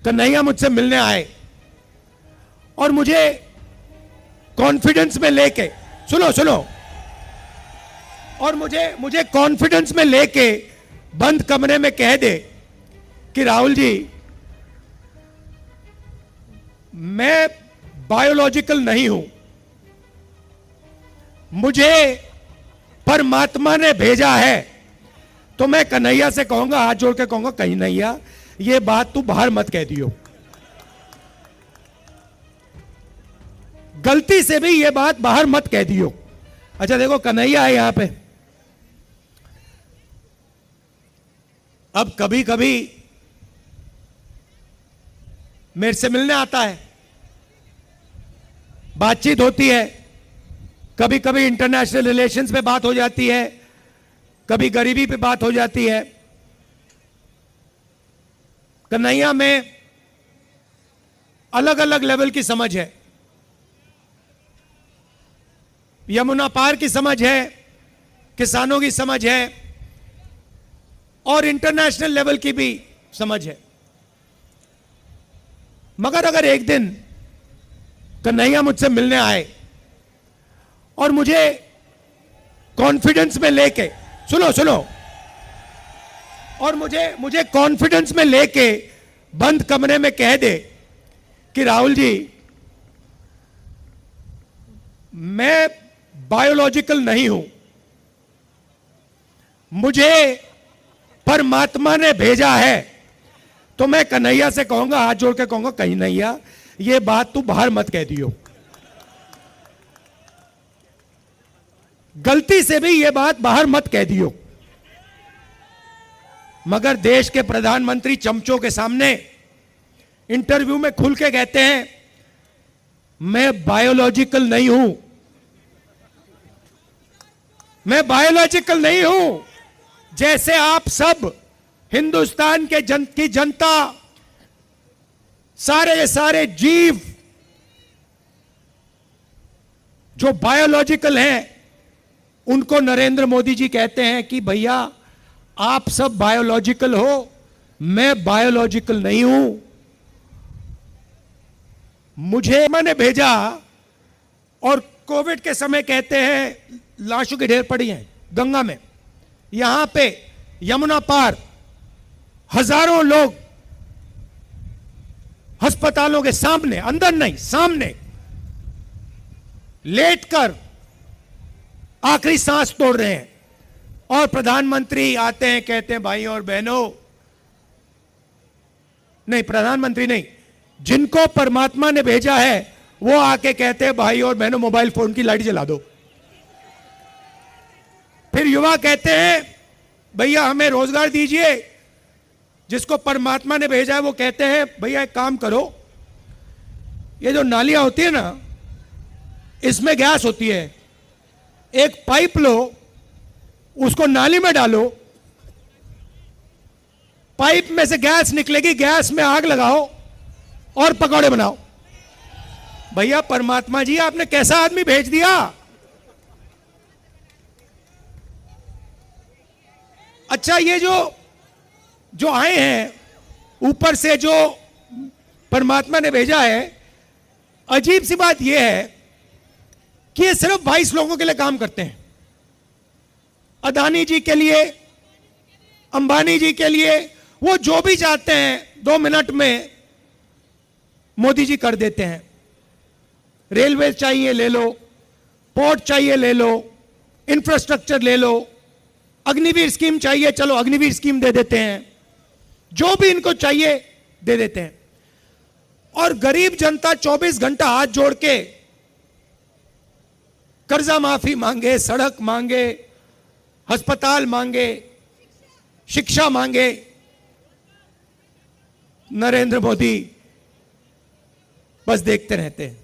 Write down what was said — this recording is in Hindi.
कन्हैया मुझसे मिलने आए और मुझे कॉन्फिडेंस में लेके, सुनो सुनो, और मुझे कॉन्फिडेंस में लेके बंद कमरे में कह दे कि राहुल जी, मैं बायोलॉजिकल नहीं हूं, मुझे परमात्मा ने भेजा है। तो मैं कन्हैया से कहूंगा, हाथ जोड़ के कहूंगा, कन्हैया ये बात तू बाहर मत कह दियो, गलती से भी ये बात बाहर मत कह दियो। अच्छा देखो, कन्हैया है यहां पे। अब कभी कभी मेरे से मिलने आता है, बातचीत होती है, कभी कभी इंटरनेशनल रिलेशंस पे बात हो जाती है, कभी गरीबी पे बात हो जाती है। कन्हैया में अलग अलग लेवल की समझ है, यमुना पार की समझ है, किसानों की समझ है और इंटरनेशनल लेवल की भी समझ है। मगर अगर एक दिन कन्हैया मुझसे मिलने आए और मुझे कॉन्फिडेंस में लेके, सुनो सुनो, और मुझे कॉन्फिडेंस में लेके बंद कमरे में कह दे कि राहुल जी, मैं बायोलॉजिकल नहीं हूं, मुझे परमात्मा ने भेजा है। तो मैं कन्हैया से कहूंगा, हाथ जोड़ के कहूंगा, कन्हैया ये बात तू बाहर मत कह दियो, गलती से भी ये बात बाहर मत कह दियो। मगर देश के प्रधानमंत्री चमचों के सामने इंटरव्यू में खुल के कहते हैं, मैं बायोलॉजिकल नहीं हूं, मैं बायोलॉजिकल नहीं हूं। जैसे आप सब हिंदुस्तान के की जनता, सारे जीव जो बायोलॉजिकल हैं, उनको नरेंद्र मोदी जी कहते हैं कि भैया आप सब बायोलॉजिकल हो, मैं बायोलॉजिकल नहीं हूं, मुझे मैंने भेजा। और कोविड के समय कहते हैं लाशों के ढेर पड़ी हैं गंगा में, यहां पे यमुना पार हजारों लोग अस्पतालों के सामने, अंदर नहीं सामने, लेटकर आखिरी सांस तोड़ रहे हैं। और प्रधानमंत्री आते हैं, कहते हैं भाई और बहनों, नहीं प्रधानमंत्री नहीं, जिनको परमात्मा ने भेजा है वो आके कहते हैं भाई और बहनों मोबाइल फोन की लाइट जला दो। फिर युवा कहते हैं भैया हमें रोजगार दीजिए। जिसको परमात्मा ने भेजा है वो कहते हैं भैया एक काम करो, ये जो नालियां होती है ना, इसमें गैस होती है, एक पाइप लो, उसको नाली में डालो, पाइप में से गैस निकलेगी, गैस में आग लगाओ और पकौड़े बनाओ। भैया परमात्मा जी आपने कैसा आदमी भेज दिया। अच्छा ये जो आए हैं ऊपर से, जो परमात्मा ने भेजा है, अजीब सी बात यह है कि ये सिर्फ 22 लोगों के लिए काम करते हैं। अदानी जी के लिए, अंबानी जी के लिए, वो जो भी चाहते हैं 2 मिनट में मोदी जी कर देते हैं। रेलवे चाहिए ले लो, पोर्ट चाहिए ले लो, इंफ्रास्ट्रक्चर ले लो, अग्निवीर स्कीम चाहिए, चलो अग्निवीर स्कीम दे देते हैं, जो भी इनको चाहिए दे देते हैं। और गरीब जनता 24 घंटा हाथ जोड़ के कर्जा माफी मांगे, सड़क मांगे, अस्पताल मांगे, शिक्षा मांगे, नरेंद्र मोदी बस देखते रहते हैं।